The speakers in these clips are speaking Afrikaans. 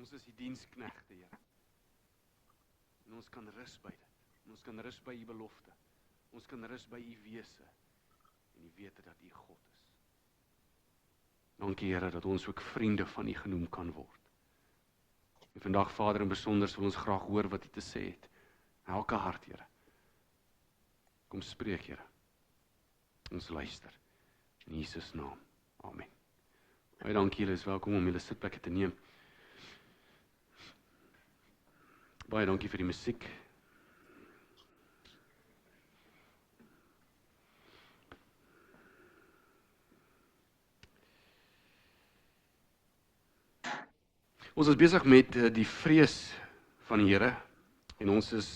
Ons is die diensknegte, Here. En ons kan rus by dit. En ons kan rus by U belofte. Ons kan rus by U wese. En U wete dat U God is. Dankie, Here, dat ons ook vriende van U genoem kan word. En vandag, Vader, in besonder wil ons graag hoor wat U te sê het. Elke hart, Here. Kom spreek, Here. Ons luister. In Jesus naam. Amen. Baie dankie, julle is welkom om julle sitplekke te neem. Baie dankie vir die musiek. Ons is besig met die vrees van die Here en ons is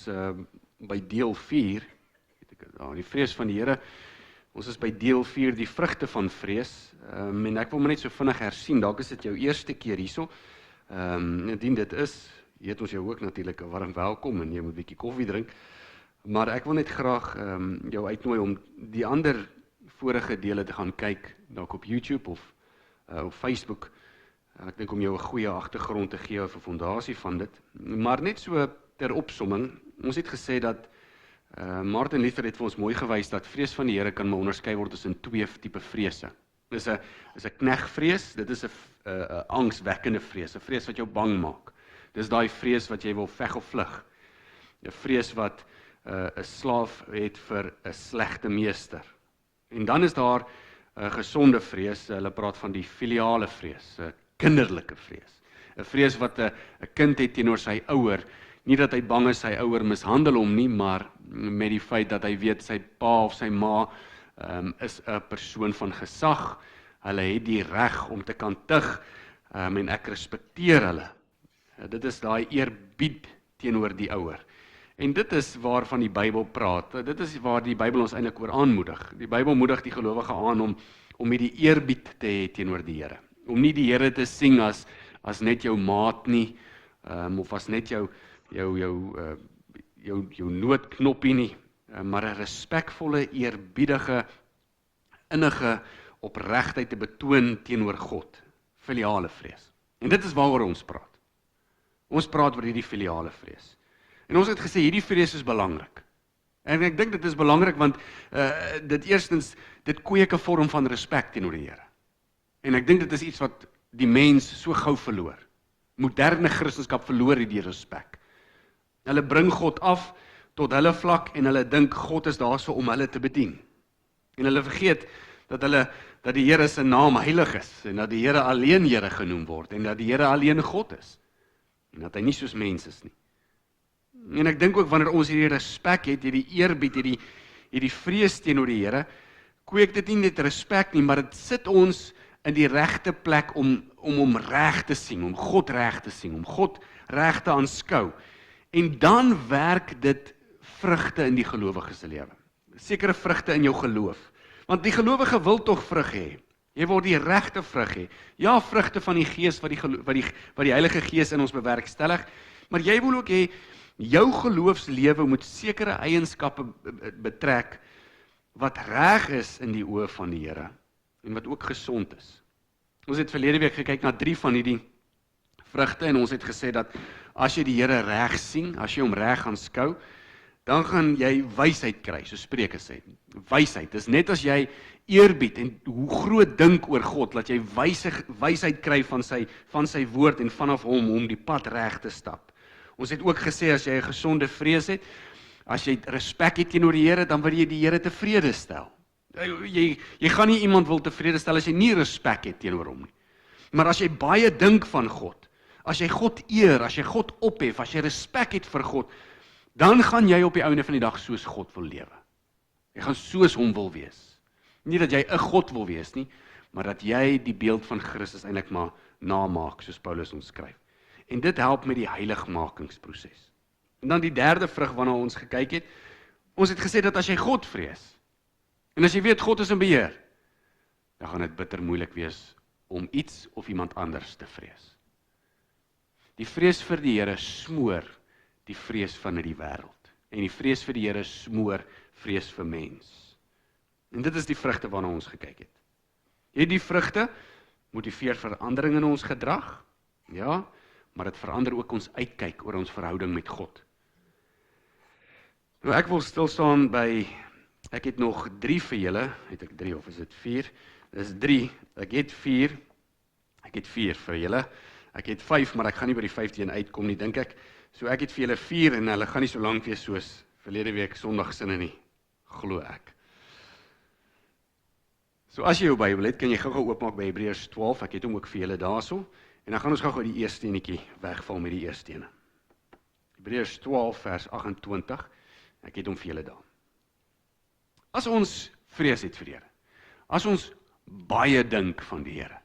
by deel 4, die vrees van die Here. Ons is by deel 4, die vrugte van vrees. En ek wil maar net so vinnig hersien, dalk is dit jou eerste keer hierso. Indien dit is, heet ons jou ook natuurlik 'n warm welkom en jy moet 'n bietjie koffie drink. Maar ek wil net graag jou uitnooi om die ander vorige dele te gaan kyk, dalk op YouTube of op Facebook. Ek dink om jou 'n goeie agtergrond te gee of 'n fondasie van dit. Maar net so ter opsomming, ons het gesê dat Martin Luther het vir ons mooi gewys dat vrees van die Here kan maar onderskei word tussen 2 tipe vrese. Dis 'n knegvrees, dit is 'n angswekkende vrees, 'n vrees wat jou bang maak. Dis daai vrees wat jy wil veg of vlug. 'n Vrees wat 'n slaaf het vir 'n slegte meester. En dan is daar 'n gesonde vrees, hulle praat van die filiale vrees, 'n kinderlike vrees. 'n Vrees wat 'n kind het teenoor sy ouer, nie dat hy bang is sy ouer mishandel hom nie, maar met die feit dat hy weet sy pa of sy ma is 'n persoon van gesag, hulle het die reg om te kan tug, en ek respekteer hulle. Dit is daai eerbied teenoor die ouer. En dit is waarvan die Bybel praat. Dit is waar die Bybel ons eintlik oor aanmoedig. Die Bybel moedig die gelowige aan om met die eerbied te hê teenoor die Here. Om nie die Here te sien as net jou maat nie, of as net jou noodknoppie nie, maar 'n respekvolle, eerbiedige, innige opregtheid te betoon teenoor God. Filiale vrees. En dit is waaroor ons praat. Ons praat oor hierdie filiale vrees. En ons het gesê hierdie vrees is belangrik. En ek dink dit is belangrik want dit kweek 'n vorm van respek teenoor die Here. En ek dink dit is iets wat die mens so gou verloor. Moderne Christendom verloor die respek. Hulle bring God af tot hulle vlak en hulle dink God is daar so om hulle te bedien. En hulle vergeet dat die Here se naam heilig is en dat die Here alleen Here genoem word en dat die Here alleen God is. En dat hy nie soos mens is nie. En ek dink ook wanneer ons hierdie respek het, hierdie eerbied, hierdie vrees teenoor die Here, kweek dit nie net respek nie, maar dit sit ons in die regte plek om hom reg te sien, om God reg te sien, om God reg te aanskou. En dan werk dit vrugte in die gelowige se lewe. Sekere vrugte in jou geloof. Want die gelowige wil tog vrug hê. Jy wil die regte vrug hê. Ja, vrugte van die Gees wat die Heilige Gees in ons bewerkstellig, maar jy wil ook hê jou geloofslewe moet sekere eienskappe betrek wat reg is in die oë van die Here en wat ook gesond is. Ons het verlede week gekyk na 3 van hierdie vrugte en ons het gesê dat as jy die Here reg sien, as jy hom reg aanskou, dan gaan jy wysheid kry, so Spreuke sê. Wysheid, dis net as jy eerbied en hoe groot dink oor God, dat jy wysheid kry van sy woord en vanaf hom om die pad reg te stap. Ons het ook gesê, as jy 'n gesonde vrees het, as jy respek het teenoor die Here, dan wil jy die Here tevrede stel. Jy gaan nie iemand wil tevrede stel as jy nie respek het teenoor hom nie. Maar as jy baie dink van God, as jy God eer, as jy God ophef, as jy respek het vir God, dan gaan jy op die einde van die dag soos God wil lewe. Jy gaan soos hom wil wees. Nie dat jy 'n God wil wees nie, maar dat jy die beeld van Christus eintlik maar namaak, soos Paulus ons skryf. En dit help met die heiligmakingsproses. En dan die derde vrug waarna ons gekyk het, ons het gesê dat as jy God vrees, en as jy weet God is in beheer, dan gaan dit bitter moeilik wees om iets of iemand anders te vrees. Die vrees vir die Here smoor die vrees van die wêreld. En die vrees vir die Here smoor vrees vir mens. En dit is die vrugte waarna ons gekyk het. Hierdie vrugte motiveer verandering in ons gedrag, ja, maar dit verander ook ons uitkyk oor ons verhouding met God. Nou ek wil stil staan by, ek het nog 3 vir julle, het ek 3 of is dit 4? Dis 3, ek het 4 vir julle, ek het 5, maar ek gaan nie by die 5de een uitkom nie, dink ek, so ek het vir julle 4 en hulle gaan nie so lank wees soos verlede week Sondag sinne nie, glo ek. So as jy jou Bybel het, kan jy gou-gou oopmaak by Hebreërs 12, ek het hom ook vir julle daarso, en dan gaan ons gou-gou die eerste enetjie wegval met die eerste ene. Hebreërs 12 vers 28, ek het hom vir julle daar. As ons vrees het vir die Here, as ons baie dink van die Here,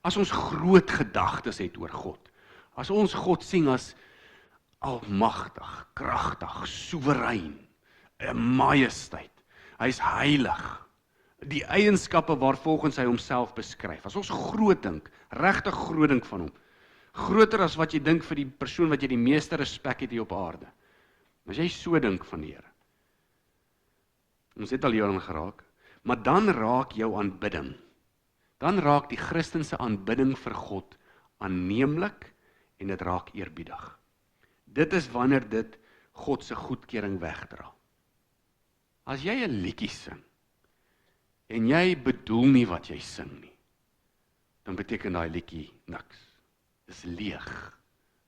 as ons groot gedagtes het oor God, as ons God sien as almagtig, kragtig, soewerein, 'n majesteit, hy is heilig, die eienskappe waarvolgens hy homself beskryf, as ons groot dink, regtig groot dink van hom, groter as wat jy dink vir die persoon wat jy die meeste respek het hier op aarde, as jy so dink van die Here, ons het al hieraan geraak, maar dan raak jou aanbidding, dan raak die Christense aanbidding vir God aanneemlik en dit raak eerbiedig. Dit is wanneer dit God se goedkeuring wegdra. As jy 'n liedjie sing en jy bedoel nie wat jy sing nie, dan beteken daai liedjie niks. Dis leeg.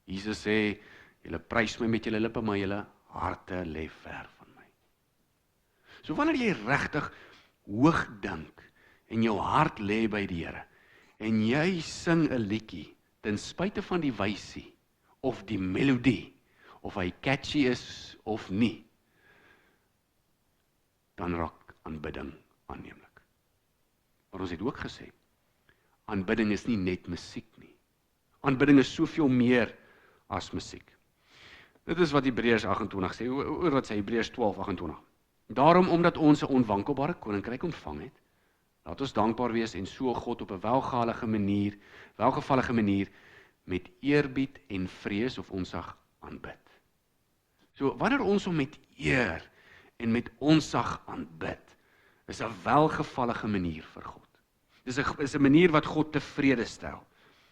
Jesus sê, julle prys my met julle lippe, maar julle harte lê ver van my. So wanneer jy regtig hoog dink en jou hart lê by die Here en jy sing 'n liedjie ten spyte van die wysie of die melodie of hy catchy is of nie, dan raak aanbidding aanneemlik. Maar ons het ook gesê, aanbidding is nie net musiek nie. Aanbidding is soveel meer as musiek. Dit is wat Hebreërs 28 sê, oor wat sê Hebreërs 12:28. Daarom, omdat ons 'n onwankelbare koninkryk ontvang het, laat ons dankbaar wees en so God op 'n welgevallige manier met eerbied en vrees of ontzag aanbid. So wanneer ons hom met eer en met ontzag aanbid, is 'n welgevallige manier vir God. Dis 'n manier wat God tevrede stel.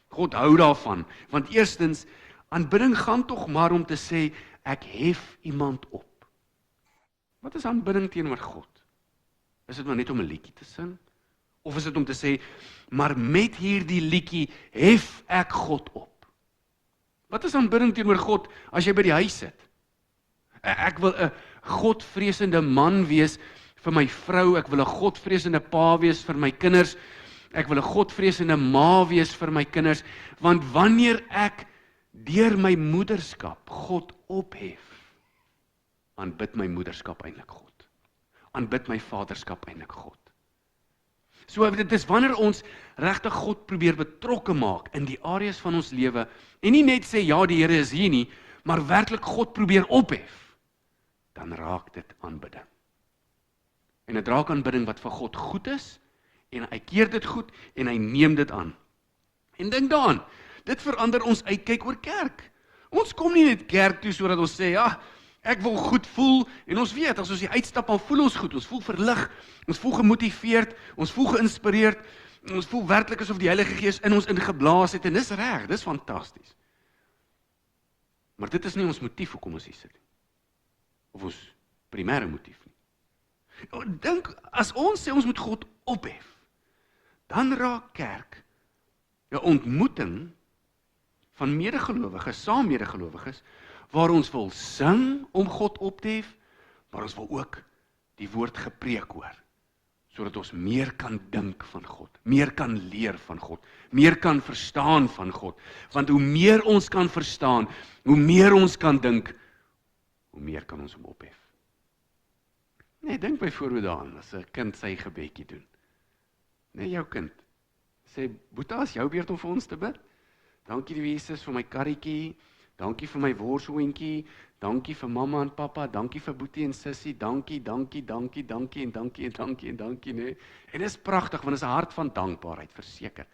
God hou daarvan, want eerstens, aanbidding gaan tog maar om te sê, ek hef iemand op. Wat is aanbidding teenoor God? Is dit maar net om 'n liedjie te sing? Of is dit om te sê, maar met hierdie liedjie hef ek God op? Wat is aanbidding teenoor God as jy by die huis sit? Ek wil 'n godvreesende man wees vir my vrou, ek wil 'n godvreesende pa wees vir my kinders, ek wil 'n godvreesende ma wees vir my kinders, want wanneer ek deur my moederskap God ophef, aanbid my moederskap eintlik God. Aanbid my vaderskap eintlik God. So dit is wanneer ons regtig God probeer betrokke maak in die areas van ons lewe en nie net sê ja die Here is hier nie, maar werklik God probeer ophef, dan raak dit aanbidding. En dit raak aanbidding wat vir God goed is en hy keer dit goed en hy neem dit aan. En dink daaraan, dit verander ons uitkyk oor kerk. Ons kom nie net kerk toe sodat ons sê, ja, ek wil goed voel, en ons weet, as ons hier uitstap, dan voel ons goed, ons voel verlig, ons voel gemotiveerd, ons voel geïnspireerd, ons voel werklik asof die Heilige Gees in ons ingeblaas het, en dis reg, dis fantasties. Maar dit is nie ons motief hoekom ons hier sit nie. Of ons primêre motief nie. Dink, as ons sê ons moet God ophef, dan raak kerk 'n ontmoeting van medegelowiges, saam medegelowiges, waar ons wil sing om God op te hef, maar ons wil ook die woord gepreek hoor, sodat ons meer kan dink van God, meer kan leer van God, meer kan verstaan van God, want hoe meer ons kan verstaan, hoe meer ons kan dink, hoe meer kan ons hom ophef. Nee, dink byvoorbeeld daaraan, as 'n kind sy gebedjie doen. Nee, jou kind, sê, Boeta, is jou beurt om vir ons te bid? Dankie die Jesus vir my karretjie, dankie vir my worshoontjie, dankie vir mamma en pappa, dankie vir Boetie en Sissie, dankie, nee. En dis pragtig, want dit is 'n hart van dankbaarheid, verseker.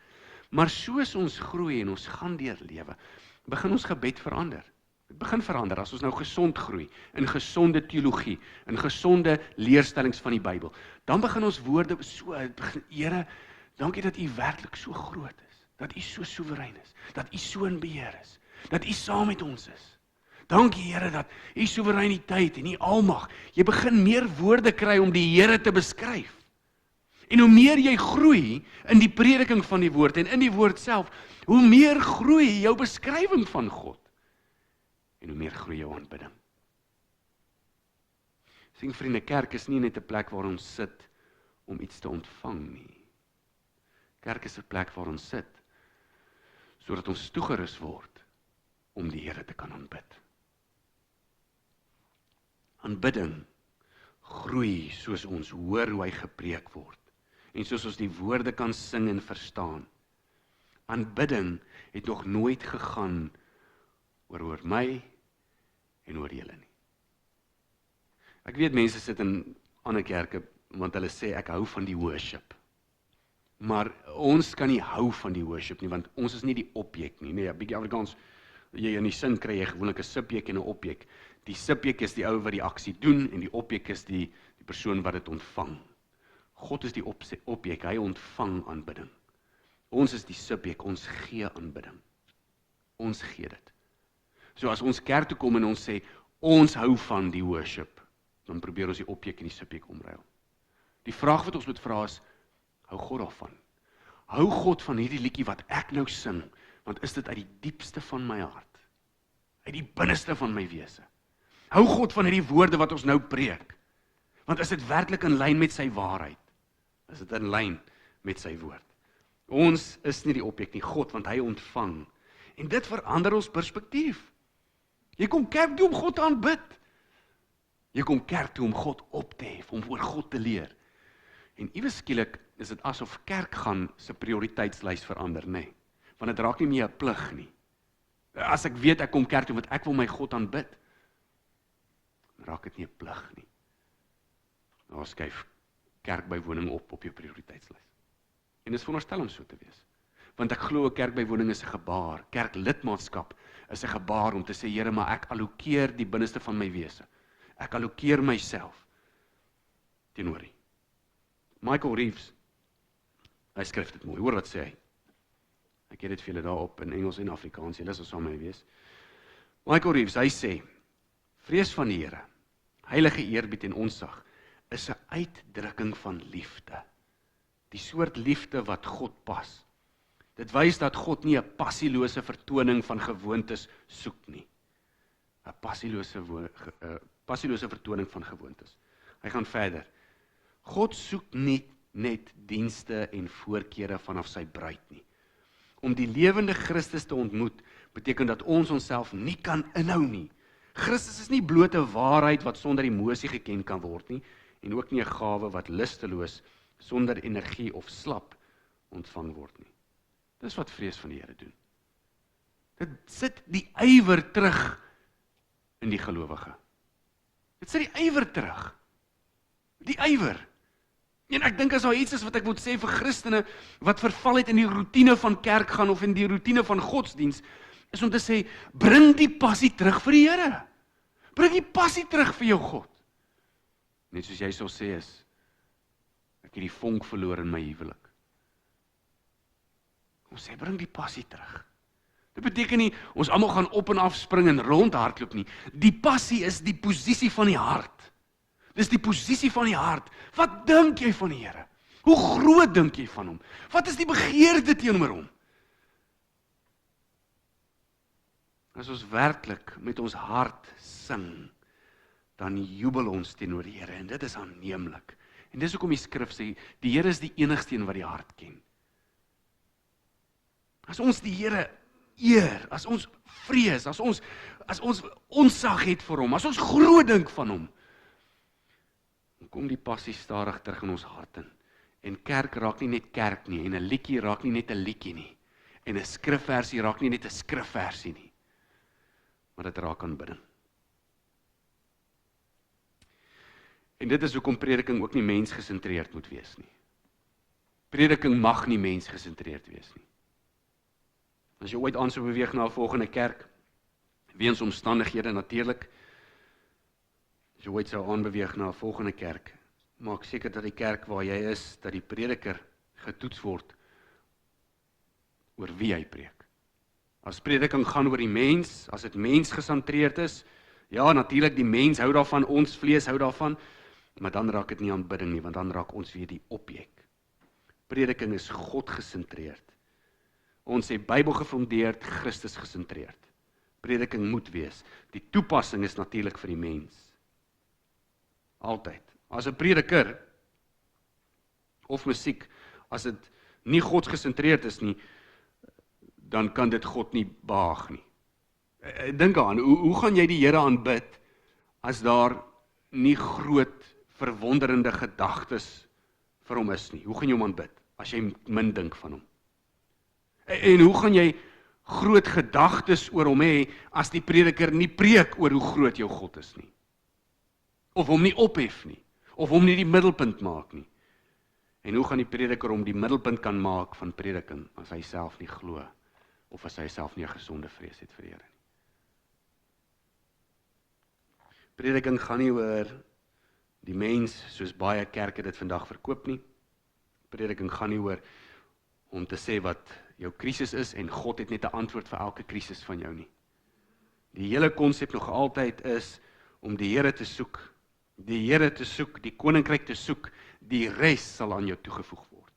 Maar soos ons groei en ons gaan deur lewe, begin ons gebed verander. Dit begin verander as ons nou gesond groei, in gesonde teologie, in gesonde leerstellings van die Bybel. Dan begin ons woorde so, Here, dankie dat U werklik so groot is, dat U so soewerein is, dat U so in beheer is. dat U saam met ons is. Dankie Here dat U soewereiniteit en U almag, jy begin meer woorde kry om die Here te beskryf. En hoe meer jy groei in die prediking van die woord en in die woord self, hoe meer groei jou beskrywing van God. En hoe meer groei jou aanbidding. Sien vriende, kerk is nie net 'n plek waar ons sit om iets te ontvang nie. Kerk is 'n plek waar ons sit, sodat ons toegerus word om die Here te kan aanbid. Aanbidding groei soos ons hoor hoe hy gepreek word en soos ons die woorde kan sing en verstaan. Aanbidding het nog nooit gegaan oor my en oor julle nie. Ek weet mense sit in ander kerke want hulle sê ek hou van die worship. Maar ons kan nie hou van die worship nie, want ons is nie die objek nie. Nee, bietjie Afrikaans, jy in die sin kry jy gewoonlik 'n subjek en 'n objek. Die subjek is die ou wat die aksie doen en die objek is die persoon wat dit ontvang. God is die objek, hy ontvang aanbidding. Ons is die subjek, ons gee aanbidding. Ons gee dit. So as ons kerk toe kom en ons sê, ons hou van die worship, dan probeer ons die objek en die subjek omruil. Die vraag wat ons moet vra is, hou God daarvan? Hou God van hierdie liedjie wat ek nou sing, want is dit uit die diepste van my hart, uit die binneste van my wese? Hou God van hierdie woorde wat ons nou preek, want is dit werklik in lyn met sy waarheid? Is dit in lyn met sy woord? Ons is nie die objek nie, God, want hy ontvang. En dit verander ons perspektief. Jy kom kerk toe om God te aanbid. Jy kom kerk toe om God op te hef, om oor God te leer. En iewes skielik is dit asof kerk gaan se prioriteitslys verander, nee. Want dit raak nie meer 'n plig nie. As ek weet ek kom kerk toe want ek wil my God aanbid, dan raak dit nie 'n plig nie. Nou skuif kerkbywoning op jou prioriteitslys. En dit is veronderstel om so te wees. Want ek glo 'n kerkbywoning is 'n gebaar, kerklidmaatskap is 'n gebaar om te sê, Here, maar ek allokeer die binneste van my wese. Ek allokeer myself teenoor U. Michael Reeves, hy skryf dit mooi, hoor wat sê hy. Ek het dit vir julle daar op in Engels en Afrikaans, julle sal saam met my wees. Michael Reeves, hy sê, vrees van die Here, heilige eerbied en onsag, is 'n uitdrukking van liefde. Die soort liefde wat God pas. Dit wys dat God nie 'n passielose vertoning van gewoontes soek nie. 'n passielose vertoning van gewoontes. Hy gaan verder. God soek nie net dienste en voorkeure vanaf sy bruid nie. Om die lewende Christus te ontmoet, beteken dat ons onsself nie kan inhou nie. Christus is nie blote waarheid wat sonder emosie geken kan word nie, en ook nie 'n gawe wat lusteloos, sonder energie of slap ontvang word nie. Dis wat vrees van die Here doen. Dit sit die ywer terug in die gelowige. Dit sit die ywer terug. Die ywer. En ek dink as daar iets is wat ek moet sê vir Christene wat verval het in die roetine van kerk gaan of in die roetine van godsdiens, is om te sê, bring die passie terug vir die Here. Bring die passie terug vir jou God. Net soos jy sal sê is, ek het die vonk verloor in my huwelik. Ons sê, bring die passie terug. Dit beteken nie, ons almal gaan op en af spring en rondhardloop nie. Die passie is die posisie van die hart. Dis die posisie van die hart. Wat dink jy van die Here? Hoe groot dink jy van hom? Wat is die begeerte teenoor hom? As ons werklik met ons hart sing, dan jubel ons teenoor die Here, en dit is aanneemlik. En dis hoekom die skrif sê, die Here is die enigste een wat die hart ken. As ons die Here eer, as ons vrees, as ons onsag het vir hom, as ons groot dink van hom, dan kom die passie stadig terug in ons hart in. En kerk raak nie net kerk nie, en 'n liedjie raak nie net 'n liedjie nie, en 'n skrifversie raak nie net 'n skrifversie nie, maar dit raak aanbidding. En dit is hoekom prediking ook nie mensgesentreerd moet wees nie. Prediking mag nie mensgesentreerd wees nie. As jy ooit aan sou beweeg na 'n volgende kerk, weens omstandighede natuurlik, as jy ooit sou aanbeweeg na 'n volgende kerk, maak seker dat die kerk waar jy is, dat die prediker getoets word oor wie hy preek. As prediking gaan oor die mens, as dit mensgesentreerd is, ja, natuurlik die mens hou daarvan, ons vlees hou daarvan, maar dan raak dit nie aanbidding nie, want dan raak ons weer die objek. Prediking is God gesentreerd. Ons sê Bybel gefundeerd, Christus gesentreerd. Prediking moet wees. Die toepassing is natuurlik vir die mens. Altyd. As 'n prediker of musiek, as dit nie God gesentreerd is nie, dan kan dit God nie behaag nie. Dink aan, hoe gaan jy die Here aanbid as daar nie groot verwonderende gedagtes vir hom is nie? Hoe gaan jy hom aanbid as jy min dink van hom? En hoe gaan jy groot gedagtes oor hom hê as die prediker nie preek oor hoe groot jou God is nie? Of hom nie ophef nie, of hom nie die middelpunt maak nie. En hoe gaan die prediker hom die middelpunt kan maak van prediking as hy self nie glo of as hy self nie 'n gesonde vrees het vir die Here nie? Prediking gaan nie oor die mens soos baie kerke dit vandag verkoop nie. Prediking gaan nie oor om te sê wat jou krisis is en God het net 'n antwoord vir elke krisis van jou nie. Die hele konsep nog altyd is om die Here te soek, die koninkryk te soek, die res sal aan jou toegevoeg word.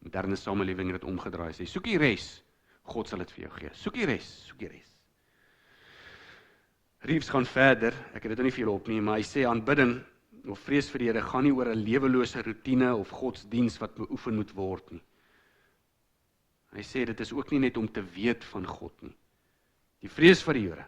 Moderne samelewing het dit omgedraai, sê soek die res, God sal dit vir jou gee. Soek die res. Reeves gaan verder, ek het dit nie vir julle op nie, maar hy sê aanbidding of vrees vir die Here gaan nie oor 'n lewelose roetine of godsdiens wat beoefen moet word nie. Hy sê dit is ook nie net om te weet van God nie. Die vrees vir die Here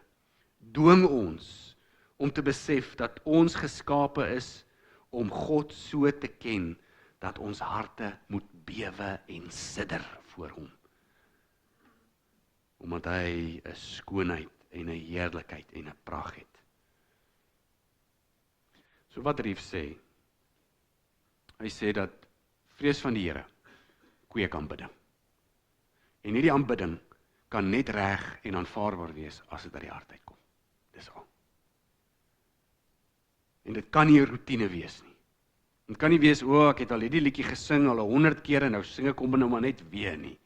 dwing ons om te besef dat ons geskape is om God so te ken dat ons harte moet bewe en sidder voor hom. Omdat hy 'n skoonheid en 'n heerlikheid en 'n pragt het. So wat Reeves sê, hy sê dat vrees van die Here kweek aanbidding. En hierdie aanbidding kan net reg en aanvaarbaar wees as dit uit die hart uitkom. Dis al. En dit kan nie 'n roetine wees nie. Dit kan nie wees, ek het al hierdie liedjie gesing al 100 keer en nou sing ek hom nou maar net weer nie.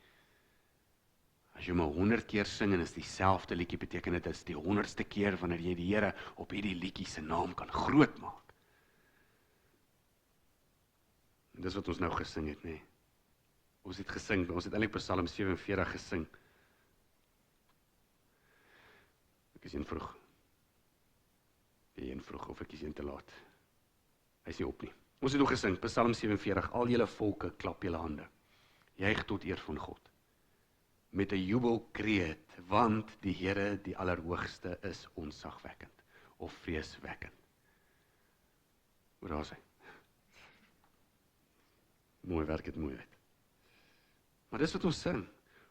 As jy maar 100 keer sing en is dieselfde liedjie, beteken dit is die 100ste keer wanneer jy die Here op hierdie liedjie se naam kan groot maak. En dis wat ons nou gesing het, nee. Ons het gesing, ons het eintlik Psalm 47 gesing. Ek is een vroeg. Een vroeg of ek is een te laat. Hy is nie op nie. Ons het ook gesing, Psalm 47, al julle volke klap julle hande. Juig tot eer van God. Met 'n jubelkreet, want die Here, die Allerhoogste, is ontzagwekkend of vreeswekkend. Hoe daar is hy? Mooi werk het mooi uit. Maar dis wat ons sing.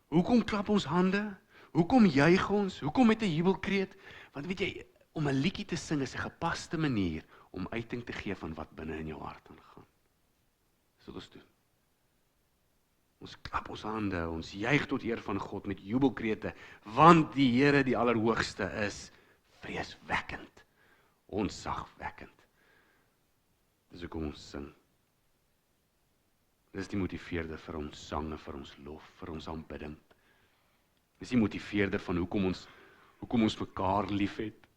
Hoekom klap ons hande? Hoekom juig ons? Hoekom met 'n jubelkreet? Want weet jy, om 'n liedjie te sing is 'n gepaste manier om uiting te gee van wat binne in jou hart aangaan. Dis wat ons doen. Ons klap ons hande, ons juig tot eer van God met jubelkrete, want die Here, die Allerhoogste, is vreeswekkend, ontzagwekkend. Dis hoekom ons sing. Dis die motiveerder vir ons sange, vir ons lof, vir ons aanbidding. Dis die motiveerder van hoekom ons mekaar liefhet.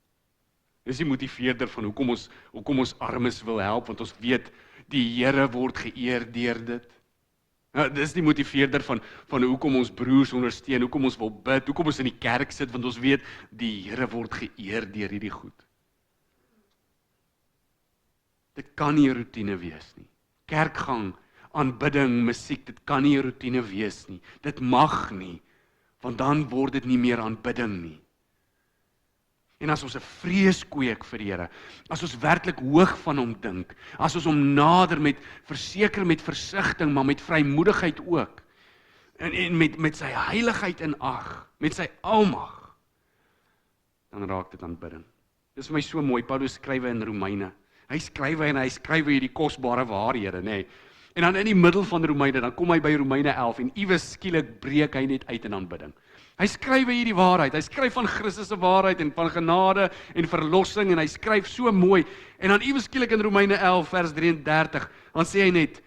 Dis die motiveerder van hoekom ons armes wil help, want ons weet die Here word geëer deur dit. Dis die motiveerder van hoekom ons broers ondersteun, hoekom ons wil bid, hoekom ons in die kerk sit, want ons weet die Here word geëer deur hierdie goed. Dit kan nie 'n roetine wees nie. Kerkgang, aanbidding, musiek, dit kan nie 'n roetine wees nie. Dit mag nie, want dan word dit nie meer aanbidding nie. En as ons 'n vrees kweek vir die Here, as ons werklik hoog van hom dink, as ons hom nader verseker met versigtiging, maar met vrymoedigheid ook, en met sy heiligheid in ag, met sy almag, dan raak dit aanbidding. Dis vir my so mooi, Paulus skryf in Romeine, hy skryf hierdie kosbare waarhede, nê. En dan in die middel van Romeine, dan kom hy by Romeine 11, en iewes skielik breek hy net uit in aanbidding. Hy skryf hierdie waarheid, hy skryf van Christus se waarheid en van genade en verlossing en hy skryf so mooi. En dan iewes skielik in Romeine 11 vers 33, dan sê hy net,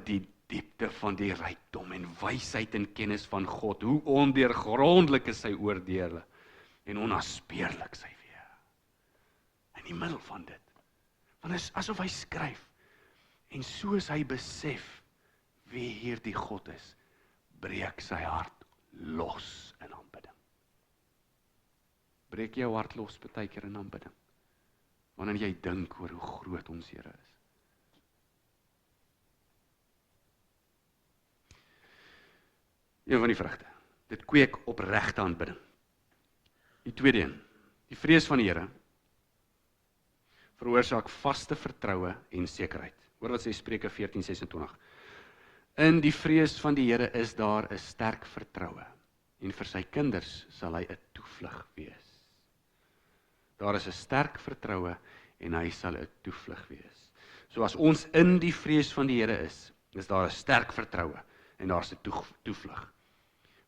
die diepte van die rykdom en wysheid en kennis van God, hoe ondeurgrondelik is sy oordeele en onnaspeurlik sy weë. In die middel van dit, want dit is asof hy skryf, en soos hy besef wie hierdie God is, breek sy hart los in aanbidding. Breek jou hart los baie keer in aanbidding, wanneer jy dink oor hoe groot ons Here is. Een van die vrugte, dit kweek opregte aanbidding. Die tweede een, die vrees van die Here, veroorsaak vaste vertroue en sekerheid. Hoor wat sê Spreuke 14:26. In die vrees van die Here is daar 'n sterk vertroue, en vir sy kinders sal hy 'n toevlug wees. Daar is 'n sterk vertroue, en hy sal 'n toevlug wees. So as ons in die vrees van die Here is daar 'n sterk vertroue, en daar is 'n toevlug.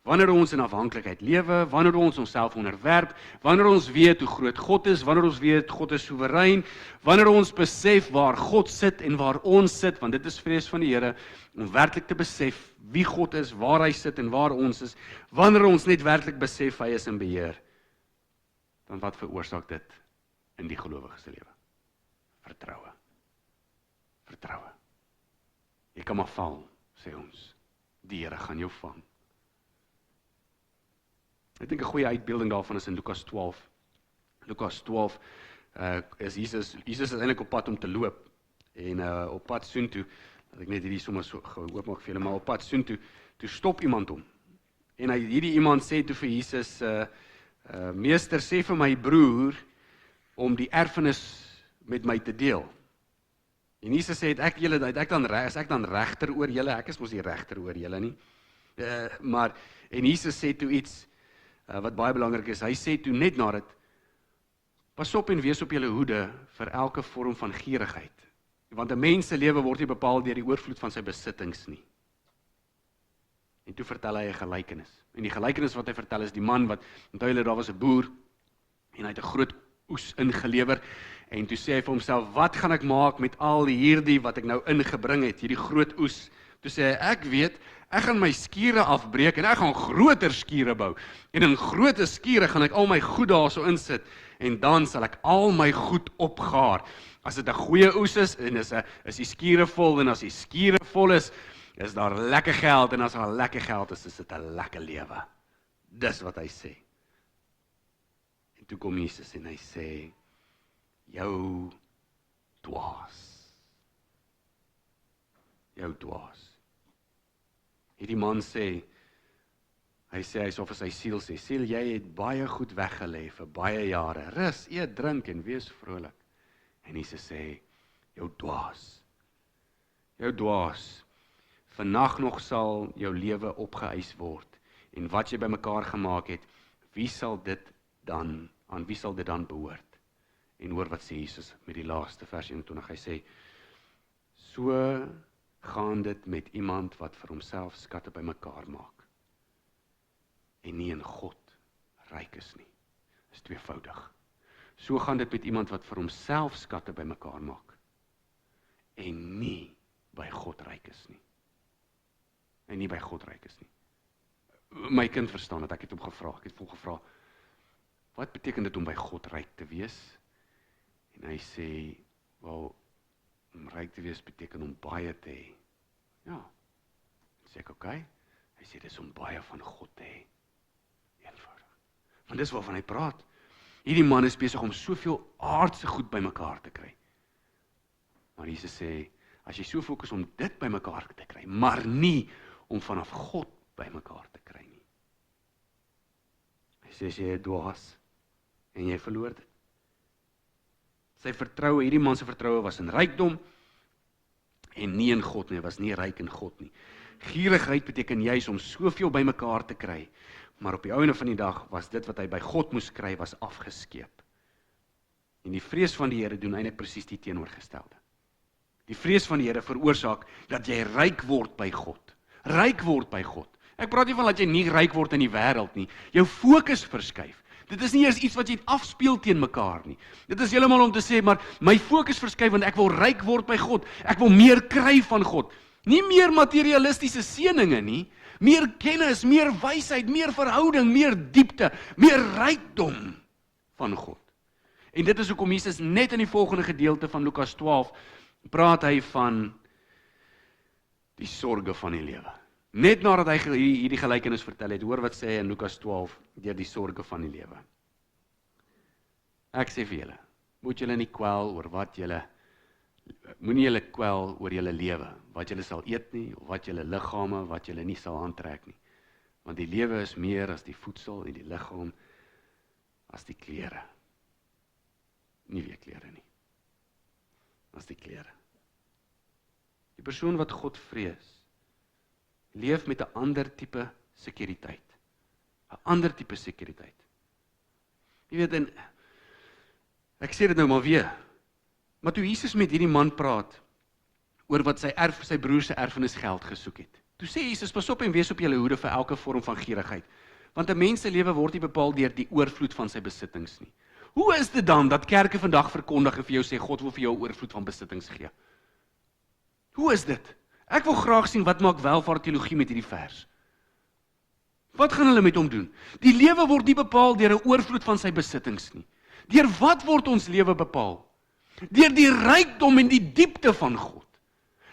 Wanneer ons in afhanklikheid lewe, wanneer ons onsself onderwerp, wanneer ons weet hoe groot God is, wanneer ons weet God is soewerein, wanneer ons besef waar God sit en waar ons sit, want dit is vrees van die Here, om werklik te besef wie God is, waar hy sit en waar ons is, wanneer ons net werklik besef hy is in beheer, dan wat veroorsaak dit in die gelowige se lewe? Vertroue. Vertroue. Jy kan maar val, sê ons. Die Here gaan jou vang. Ek dink 'n goeie uitbeelding daarvan is in Lukas 12. Lukas 12 is Jesus is eintlik op pad om te loop. En op pad soontoe, dat ek net hierdie sommer so gehoop maak vir julle, maar op pad soontoe, toe stop iemand hom. En hierdie iemand sê toe vir Jesus, meester, sê vir my broer om die erfenis met my te deel. En Jesus sê, is ek dan regter oor julle? Ek is mos nie regter oor julle nie. En Jesus sê toe iets wat baie belangrik is. Hy sê toe net na dit, pas op en wees op julle hoede vir elke vorm van gierigheid. Want 'n mens se lewe word nie bepaal deur die oorvloed van sy besittings nie. En toe vertel hy 'n gelykenis. En die gelykenis wat hy vertel is die man wat, onthou julle, daar was 'n boer en hy het 'n groot oes ingelewer. En toe sê hy vir homself, wat gaan ek maak met al hierdie wat ek nou ingebring het, hierdie groot oes? Toe sê hy, ek weet, ek gaan my skure afbreek en ek gaan groter skure bou. En in groter skure gaan ek al my goed daarso insit en dan sal ek al my goed opgaar. As dit 'n goeie oes is en is die skure vol en as die skure vol is daar lekker geld en as daar lekker geld is dit 'n lekker lewe. Dis wat hy sê. En toe kom Jesus en hy sê, jou dwaas. Jou dwaas. Hierdie man sê, hy sê vir sy siel sê, siel, jy het baie goed weggelê vir baie jare, rus, eet, drink en wees vrolik. En Jesus sê, jou dwaas, vannag nog sal jou lewe opgeëis word, en wat jy bymekaar gemaak het, aan wie sal dit dan behoort? En hoor wat sê Jesus met die laaste vers 21, hy sê, so gaan dit met iemand wat vir homself skatte bymekaar maak, en nie in God ryk is nie. Dis tweevoudig. So gaan dit met iemand wat vir homself skatte bymekaar maak, en nie by God ryk is nie. En nie by God ryk is nie. My kind verstaan dat ek het hom gevra, wat beteken dit om by God ryk te wees? En hy sê, wel, om ryk te wees beteken om baie te hê. Ja, sê ek oké. Hy sê, dis om baie van God te hê. Eenvoudig. Want dis waarvan hy praat. Hierdie man is besig om soveel aardse goed bymekaar te kry. Maar Jesus sê, as jy so fokus om dit bymekaar te kry, maar nie om vanaf God bymekaar te kry nie. Hy sê, as jy dwaas en jy verloor dit. Sy vertroue, hierdie man se vertroue was in rykdom en nie in God nie, was nie ryk in God nie. Gierigheid beteken juis om soveel bymekaar te kry, maar op die einde van die dag was dit wat hy by God moes kry, was afgeskeep. En die vrees van die Here doen eintlik presies die teenoorgestelde. Die vrees van die Here veroorsaak dat jy ryk word by God. Ryk word by God. Ek praat nie van dat jy nie ryk word in die wêreld nie. Jou fokus verskuif. Dit is nie eers iets wat jy afspeel teen mekaar nie. Dit is heeltemal om te sê, maar my fokus verskuif want ek wil ryk word by God. Ek wil meer kry van God. Nie meer materialistiese seëninge nie, meer kennis, meer wysheid, meer verhouding, meer diepte, meer rykdom van God. En dit is hoekom Jesus net in die volgende gedeelte van Lukas 12 praat hy van die sorge van die lewe. Net nadat hy hierdie gelykenis vertel het, hoor wat sê hy in Lukas 12 deur die sorge van die lewe. Ek sê vir julle, moet julle nie kwel oor wat julle moenie julle kwel oor julle lewe, wat julle sal eet nie, of wat julle liggame, wat julle nie sal aantrek nie. Want die lewe is meer as die voedsel en die liggaam as die klere. Nie weer klere nie. As die klere. Die persoon wat God vrees, leef met 'n ander tipe sekuriteit. 'n Ander tipe sekuriteit. Jy weet, en ek sê dit nou maar weer, maar toe Jesus met hierdie man praat oor wat sy broer se erfenis geld gesoek het, toe sê Jesus, pas op en wees op julle hoede vir elke vorm van gierigheid, want 'n mens se lewe word nie bepaal deur die oorvloed van sy besittings nie. Hoe is dit dan dat kerke vandag verkondig en vir jou sê, God wil vir jou 'n oorvloed van besittings gee? Hoe is dit? Ek wil graag sien wat maak welvaart teologie met hierdie vers. Wat gaan hulle met hom doen? Die lewe word nie bepaal deur 'n oorvloed van sy besittings nie. Deur wat word ons lewe bepaal? Deur die rykdom en die diepte van God.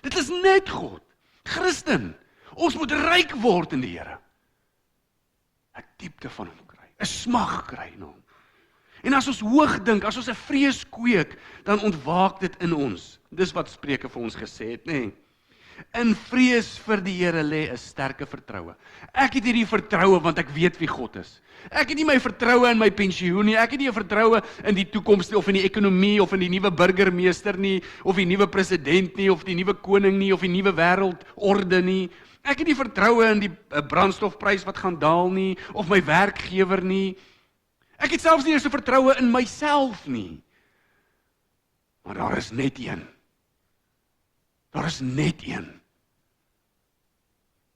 Dit is net God. Christen, ons moet ryk word in die Here. 'n Diepte van hom kry, 'n smag kry na hom. En as ons hoog dink, as ons 'n vrees kweek, dan ontwaak dit in ons. Dis wat Spreuke vir ons gesê het, nê? In vrees vir die Here lê 'n sterke vertroue. Ek het hierdie vertroue want ek weet wie God is. Ek het nie my vertroue in my pensioen nie, ek het nie 'n vertroue in die toekoms of in die ekonomie of in die nuwe burgemeester nie, of die nuwe president nie, of die nuwe koning nie, of die nuwe wêreldorde nie. Ek het nie vertroue in die brandstofprys wat gaan daal nie, of my werkgewer nie. Ek het selfs nie eens 'n vertroue in myself nie. Maar daar is net een. Daar is net een.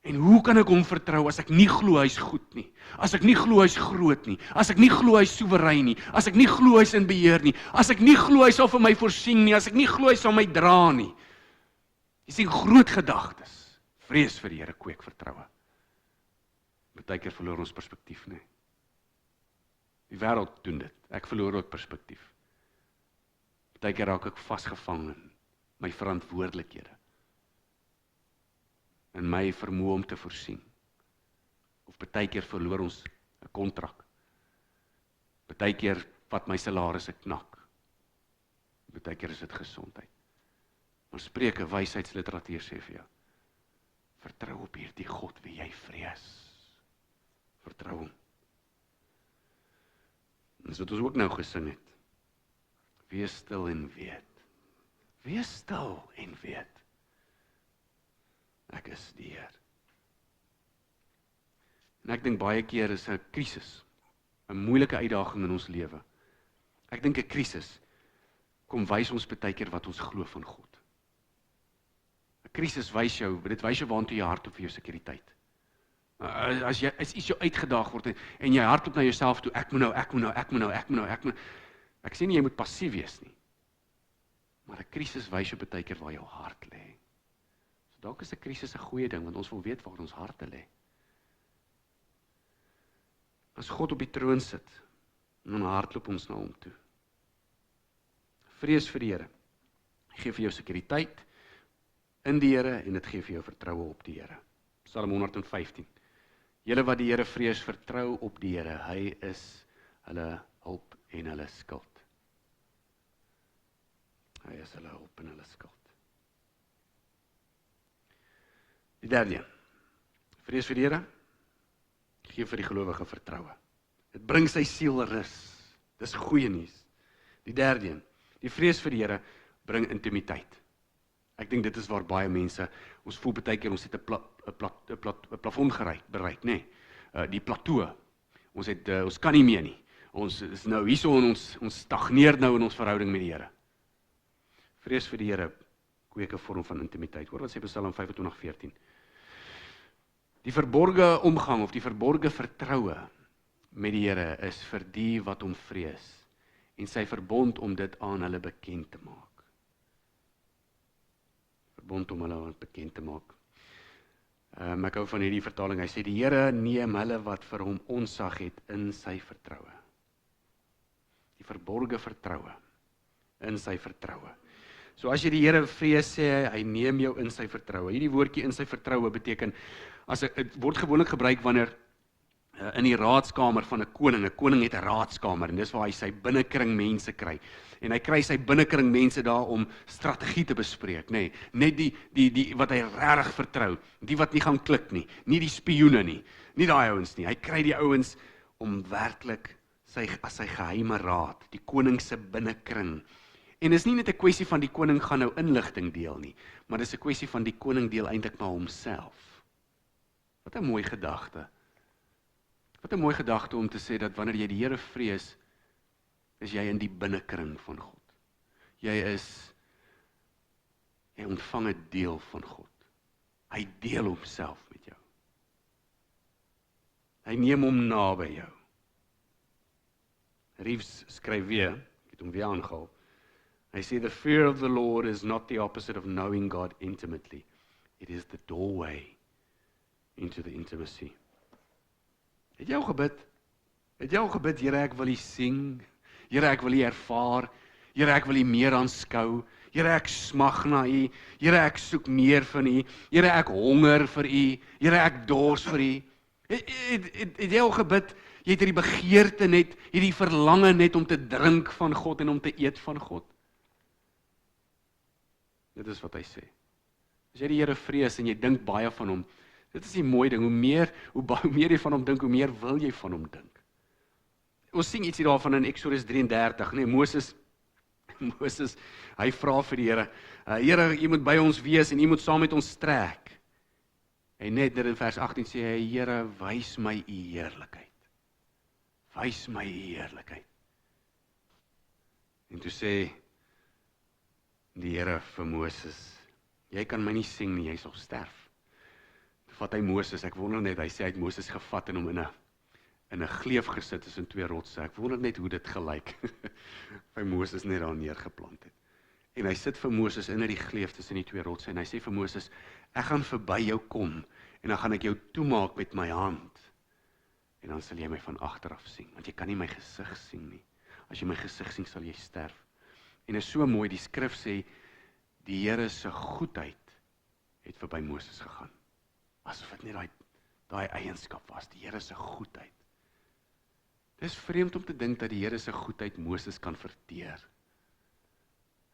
En hoe kan ek hom vertrou as ek nie glo hy's goed nie? As ek nie glo hy's groot nie? As ek nie glo hy's soewerein nie? As ek nie glo hy's in beheer nie? As ek nie glo hy sal vir my voorsien nie? As ek nie glo hy sal my dra nie? Jy sien, groot gedagtes. Vrees vir die Here kweek vertroue. Partykeer verloor ons perspektief, nee. Die wêreld doen dit. Ek verloor ook perspektief. Partykeer raak ek vasgevang in my verantwoordelikhede. In my vermoë om te voorsien. Of partykeer verloor ons 'n kontrak. Partykeer vat my salaris 'n knak. Partykeer is dit gesondheid. Maar Spreuke, wysheidsliteratuur sê vir jou, vertrou op hierdie God wie jy vrees. Vertrou hom. Dis wat ons ook nou gesing het. Wees stil en weet. Wees stil en weet. Ek is die Heer. En ek dink baie keer is 'n krisis, 'n moeilike uitdaging in ons lewe. Ek dink 'n krisis kom wys ons baie keer wat ons glo van God. 'n Krisis wys jou, dit wys jou waantoe jou hart op vir jou sekuriteit. As iets jou uitgedaag word en jy hardloop na jouself toe, ek moet nou. Ek sê nie jy moet passief wees nie. Maar 'n krisis wys jou baie keer waar jou hart lê. So dalk is 'n krisis 'n goeie ding, want ons wil weet waar ons harte lê. As God op die troon sit, dan hardloop ons na hom toe. Vrees vir die Here. Gee vir jou sekuriteit in die Here en dit gee vir jou vertroue op die Here. Psalm 115. Julle wat die Here vrees, vertrou op die Here. Hy is hulle hulp en hulle skild. Hy is hulle hulp en hulle skild. Die derde. Vrees vir die Here. Gee vir die gelowige vertroue. Dit bring sy siel rus. Dis goeie nuus. Die derde. Die vrees vir die Here bring intimiteit. Ek dink dit is waar baie mense, ons voel baie keer ons het 'n plafon bereik, nê? Die plateau. Ons kan nie meer nie. Ons is nou hierso en ons stagneer nou in ons verhouding met die Here. Vrees vir die Here kweek 'n vorm van intimiteit. Hoor wat sê Psalm 25:14. Die verborge omgang of die verborge vertroue met die Here is vir die wat hom vrees en sy verbond om dit aan hulle bekend te maak. verbond om hulle bekend te maak. Ek hou van hierdie vertaling, hy sê, die Here neem hulle wat vir hom onsag het in sy vertroue. Die verborge vertroue, in sy vertroue. So as jy die Here vrees, sê hy neem jou in sy vertroue. Hierdie woordjie in sy vertroue beteken, het word gewoonlik gebruik wanneer in die raadskamer van 'n koning het 'n raadskamer, en dis waar hy sy binnekring mense kry, en hy kry sy binnekring mense daar om strategie te bespreek, nee, net die wat hy regtig vertrou, die wat nie gaan klik nie die spioene nie daai ouens nie, hy kry die ouens om werklik as sy geheime raad, die koning se binnekring. En is nie net 'n kwessie van die koning gaan nou inligting deel nie, maar dis 'n kwessie van die koning deel eintlik maar homself. Wat 'n mooi gedagte. Wat 'n mooi gedagte om te sê dat wanneer jy die Here vrees, is jy in die binnekring van God. Jy ontvang 'n deel van God. Hy deel homself met jou. Hy neem hom naby jou. Reeves skryf weer, ek het hom weer aangehaal. Hy sê, the fear of the Lord is not the opposite of knowing God intimately. It is the doorway into the intimacy. Het jy al gebid? Here, ek wil U sien. Here, ek wil U ervaar. Here, ek wil U meer aanskou. Here, ek smag na U. Here, ek soek meer van U. Here, ek honger vir U. Here, ek dors vir U. Het jy al gebid? Jy het hierdie begeerte net, hierdie verlange net om te drink van God en om te eet van God. Dit is wat hy sê. As jy die Here vrees en jy dink baie van hom, dit is die mooi ding, hoe meer jy van hom dink, hoe meer wil jy van hom dink. Ons sien ietsie daarvan in Exodus 33, nee, Moses, hy vra vir die Here, Here, U moet by ons wees en U moet saam met ons trek. En net dit in vers 18 sê hy, Here, wys my U heerlikheid. Wys my U heerlikheid. En toe sê die Here vir Moses, jy kan my nie sien nie, jy sal sterf. Toe vat hy Moses, ek wonder net, hy sê hy het Moses gevat en hom in 'n gleuf gesit tussen twee rotse. Ek wonder net hoe dit gelyk. Hy Moses net daar neergeplant het. En hy sit vir Moses in die gleuf tussen die twee rotse en hy sê vir Moses, ek gaan verby jou kom en dan gaan ek jou toemaak met my hand. En dan sal jy my van agteraf sien, want jy kan nie my gesig sien nie. As jy my gesig sien, sal jy sterf. En is so mooi, die skrif sê, die Here se goedheid het verby Moses gegaan. Asof dit net daai eienskap was, die Here se goedheid. Dis vreemd om te dink dat die Here se goedheid Moses kan verteer.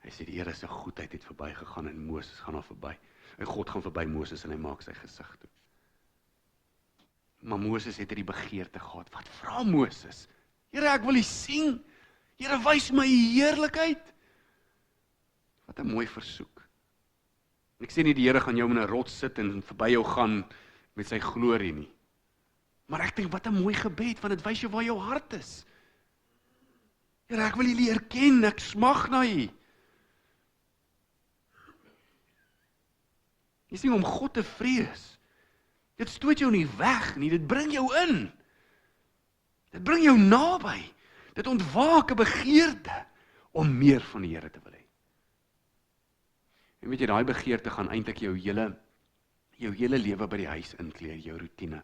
Hy sê die Here se goedheid het verby gegaan en Moses gaan daar verby. En God gaan verby Moses en hy maak sy gesig toe. Maar Moses het hierdie begeerte gehad. Wat vra Moses? Here, ek wil U sien. Here, wys my U heerlikheid. Wat 'n mooi versoek. Ek sê nie die Here gaan jou in 'n rots sit en verby jou gaan met sy glorie nie. Maar ek dink wat 'n mooi gebed, want dit wys jou waar jou hart is. Here, ek wil U leer ken, ek smag na U. Jy sien, om God te vrees, dit stoot jou nie weg nie, dit bring jou in. Dit bring jou naby. Dit ontwaak 'n begeerte om meer van die Here te wil hê. En weet jy, daai begeerte gaan eintlik jou hele lewe by die huis inkleer, jou roetine.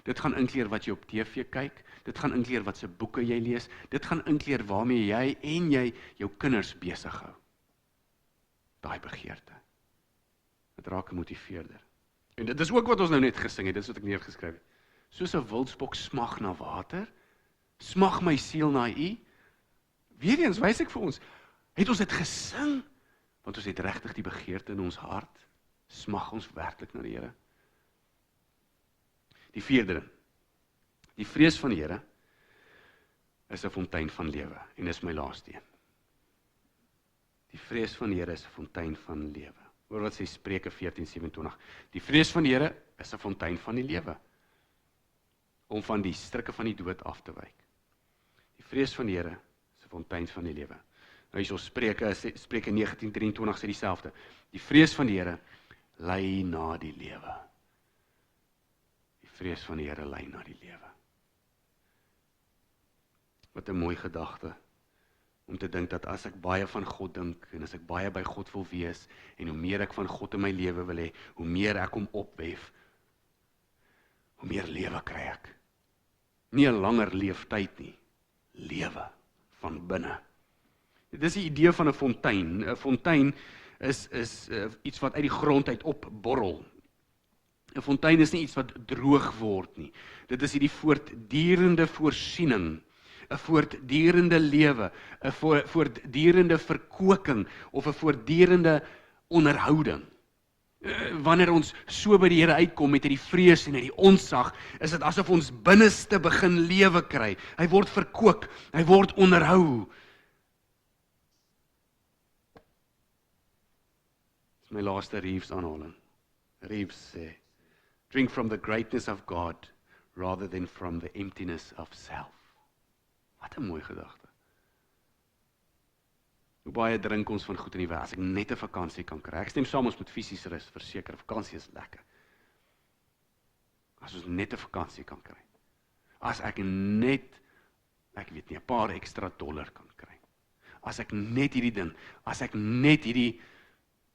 Dit gaan inkleer wat jy op TV kyk, dit gaan inkleer wat se boeke jy lees, dit gaan inkleer waarmee jy jou kinders besig hou. Daai begeerte. Dit raak 'n motiveerder. En dit is ook wat ons nou net gesing het, dit is wat ek neergeskryf het. Soos 'n wildsbok smag na water, smag my siel na U. Weereens wys ek vir ons, het ons dit gesing, want ons het regtig die begeerte in ons hart, smag ons werklik na die Here. Die vierde ding, die vrees van die Here is 'n fontein van lewe, en dis my laaste een. Die vrees van die Here is 'n fontein van lewe. Hoor wat sê Spreuke 14:27. Die vrees van die Here is 'n fontein van die lewe, om van die strikke van die dood af te wyk. Die vrees van die Here is 'n fontein van die lewe. Nou hierso Spreuke 19:23 sê dieselfde. Die vrees van die Here lei na die lewe. Die vrees van die Here lei na die lewe. Wat 'n mooi gedagte om te dink dat as ek baie van God dink, en as ek baie by God wil wees, en hoe meer ek van God in my lewe wil hê, hoe meer ek hom opwef, hoe meer lewe kry ek. Nie 'n langer leeftyd nie, lewe van binne. Dit is die idee van 'n fontein. 'n Fontein is iets wat uit die grond uit opborrel. 'n Fontein is nie iets wat droog word nie. Dit is hierdie voortdurende voorsiening, 'n voortdurende lewe, 'n voortdurende verkoking of 'n voortdurende onderhouding. Wanneer ons so by die Here uitkom met hierdie vrees en hierdie ontzag, is dit asof ons binneste begin lewe kry. Hy word verkook, hy word onderhou. Dis my laaste Reeves aanhaling. Reeves sê, drink from the greatness of God rather than from the emptiness of self. Wat 'n mooi gedagte. Hoe baie drink ons van goed in die wêreld, as ek net 'n vakansie kan kry. Ek stem saam, ons moet fisies rus, verseker, vakansie is lekker. As ons net 'n vakansie kan kry. As ek net, ek weet nie, 'n paar ekstra dollar kan kry. As ek net hierdie ding, as ek net hierdie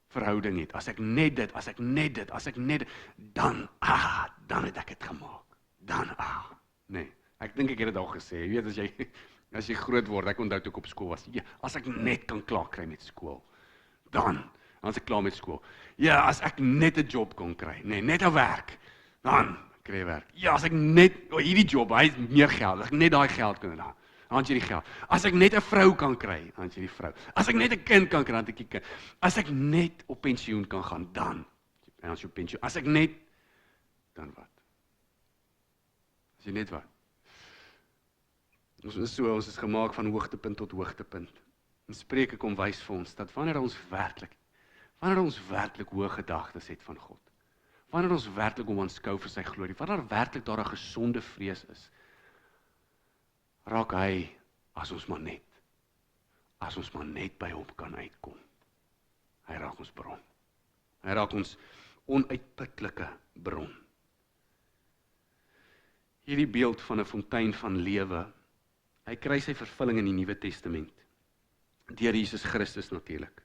verhouding het, as ek net dit, as ek net dit, as ek net dit, dan het ek dit gemaak. Nee, ek dink ek het dit al gesê, jy weet, as jy groot word, ek onthou toe ek op skool was, ja, as ek net kan klaar kry met skool, dan is ek klaar met skool. Ja, as ek net 'n job kon kry, nee, net 'n werk, dan kry ek werk. Ja, as ek net, hierdie job, hy is meer geld, as ek net daai geld kan hê, dan het jy die geld. As ek net 'n vrou kan kry, dan het jy die vrou. As ek net 'n kind kan kry, dan het ek die kind. As ek net op pensioen kan gaan, dan as jy op pensioen. As ek net, dan wat? As jy net wat? Ons is gemaak van hoogtepunt tot hoogtepunt. En Spreuke kom wys vir ons dat wanneer ons werklik hoë gedagtes het van God, wanneer ons werklik hom aanskou vir sy glorie, wanneer werklik daar 'n gesonde vrees is, raak hy, as ons maar net by hom kan uitkom. Hy raak ons bron. Hy raak ons onuitputlike bron. Hierdie beeld van 'n fontein van lewe, hy kry sy vervulling in die Nuwe Testament. Deur Jesus Christus natuurlik.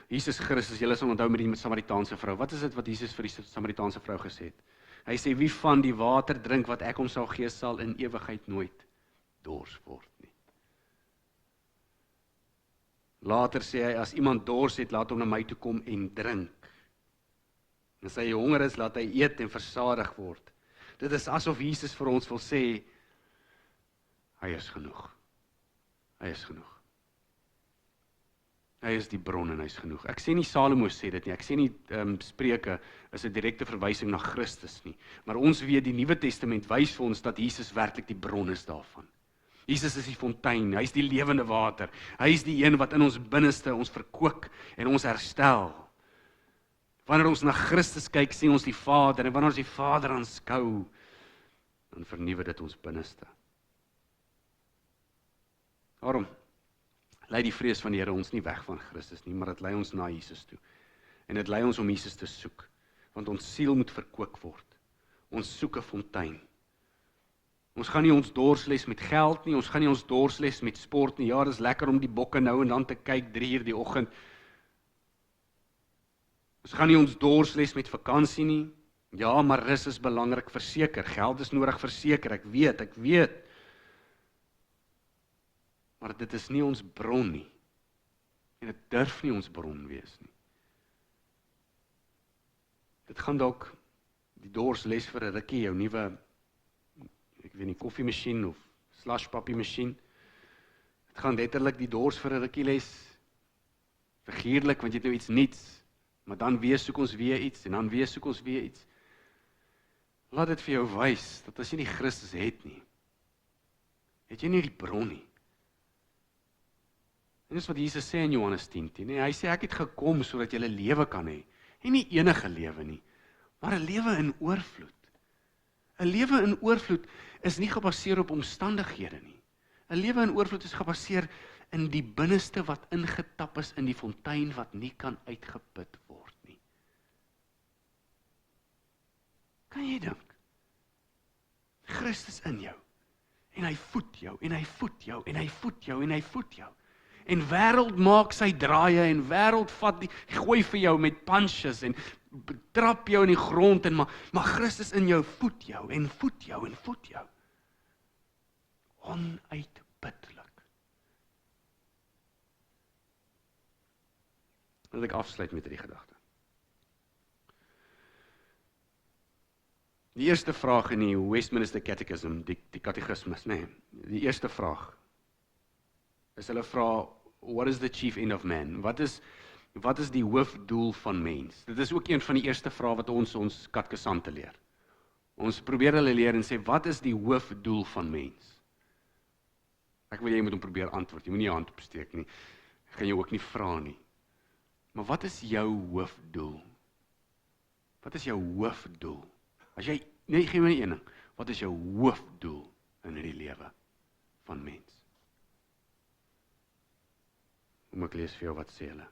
Jesus Christus, julle sal onthou met die Samaritaanse vrou. Wat is dit wat Jesus vir die Samaritaanse vrou gesê het? Hy sê, wie van die water drink wat ek hom sal gee, sal in ewigheid nooit dors word nie. Later sê hy, as iemand dors het, laat hom na my toe kom en drink. En as hy honger is, laat hy eet en versadig word. Dit is asof Jesus vir ons wil sê, hy is genoeg. Hy is genoeg. Hy is die bron en hy is genoeg. Ek sê nie Salomo sê dit nie, ek sê nie Spreuke is 'n direkte verwysing na Christus nie, maar ons weet die Nuwe Testament wys vir ons dat Jesus werklik die bron is daarvan. Jesus is die fontein, hy is die lewende water, hy is die een wat in ons binneste ons verkook en ons herstel. Wanneer ons na Christus kyk, sien ons die Vader, en wanneer ons die Vader aanskou, dan vernuwe dit ons binneste. Daarom lei die vrees van die Here ons nie weg van Christus nie, maar dit lei ons na Jesus toe. En dit lei ons om Jesus te soek, want ons siel moet verkook word. Ons soek 'n fontein. Ons gaan nie ons dorsles met geld nie, ons gaan nie ons dorsles met sport nie. Ja, dis lekker om die bokke nou en dan te kyk 3:00 die oggend. Ons gaan nie ons dorsles met vakansie nie. Ja, maar rus is belangrik, verseker. Geld is nodig, verseker. Ek weet. Maar dit is nie ons bron nie. En dit durf nie ons bron wees nie. Dit gaan dalk die dorsles vir 'n rukkie, jou nuwe, ek weet nie, koffiemasjien of slushpappie-masjien. Dit gaan letterlik die dors vir 'n rukkie les. Figuurlik, want jy het nou iets niets. Maar dan weer soek ons weer iets, en dan weer soek ons weer iets. Laat dit vir jou wys, dat as jy nie Christus het nie, het jy nie die bron nie. En dis wat Jesus sê in Johannes 10:10, nee, hy sê, ek het gekom sodat jy 'n lewe kan hê, en nie enige lewe nie, maar 'n lewe in oorvloed. 'n Lewe in oorvloed is nie gebaseer op omstandighede nie. 'n Lewe in oorvloed is gebaseer in die binneste wat ingetap is in die fontein wat nie kan uitgeput word nie. Kan jy dink? Christus in jou, en hy voed jou, en hy voed jou, en hy voed jou, en hy voed jou. En wêreld maak sy draaie en wêreld gooi vir jou met punches en trap jou in die grond en maar Christus in jou voed jou en voed jou en voed jou. Onuitputtelik. Wil ek afsluit met hierdie gedagte. Die eerste vraag in die Westminster Catechism, die katekismus, die eerste vraag is hulle vra, what is the chief end of man? Wat is die hoofdoel van mens? Dit is ook een van die eerste vrae wat ons katekisante leer. Ons probeer hulle leer en sê, wat is die hoofdoel van mens? Ek wil jy moet hom probeer antwoord, jy moet nie jou hand opsteek nie, ek gaan jou ook nie vra nie. Maar wat is jou hoofdoel? Wat is jou hoofdoel? As jy, gee my een ding, wat is jou hoofdoel in hierdie lewe van mens? Kom ek lees vir jou wat sê hulle.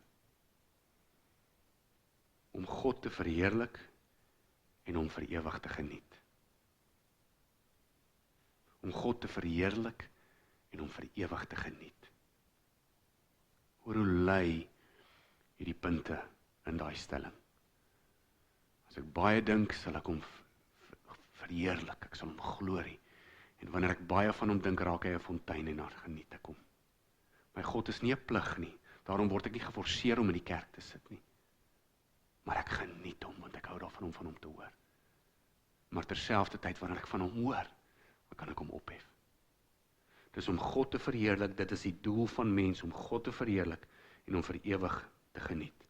Om God te verheerlik en om vir ewig te geniet. Om God te verheerlik en om vir ewig te geniet. Hoor hoe lei hierdie punte in daai stelling. As ek baie dink, sal ek hom verheerlik, ek sal hom glorie. En wanneer ek baie van hom dink, raak hy 'n fontein en daar geniet ek hom. My God is nie 'n plig nie, daarom word ek nie geforseer om in die kerk te sit nie. Maar ek geniet hom, want ek hou daarvan om van hom te hoor. Maar terselfdertyd, wanneer ek van hom hoor, dan kan ek hom ophef. Dis om God te verheerlik, dit is die doel van mens, om God te verheerlik en om vir ewig te geniet.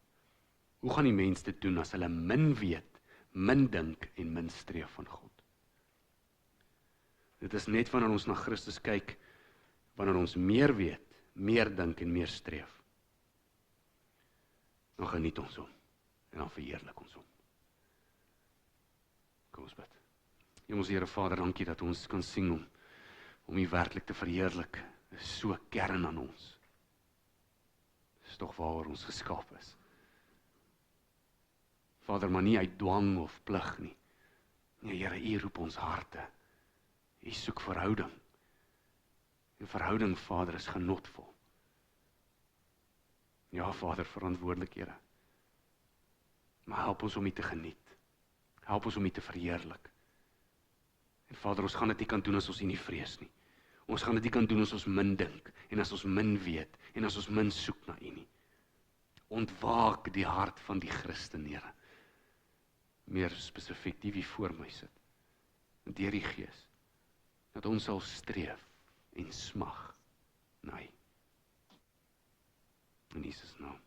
Hoe gaan die mens dit doen as hulle min weet, min dink en min streef van God? Dit is net wanneer ons na Christus kyk, wanneer ons meer weet, meer dink en meer streef. Dan geniet ons hom en dan verheerlik ons hom. Kom ons bid. Hemelse Here Vader, dankie dat ons kan sing om U werklik te verheerlik. Dit is so kern aan ons. Dit is tog waaroor ons geskaap is. Vader, maar nie uit dwang of plig nie. Nee, Here, U roep ons harte. U soek verhouding. En verhouding, Vader, is genotvol. Ja, Vader, verantwoordelikhede. Maar help ons om U te geniet. Help ons om U te verheerlik. En Vader, ons gaan dit nie kan doen as ons U nie vrees nie. Ons gaan dit nie kan doen as ons min dink, en as ons min weet, en as ons min soek na U nie. Ontwaak die hart van die Christen, Here. Meer spesifiek die wie voor my sit. Deur die Gees. Dat ons sal streef en smag na U. In Jesus naam.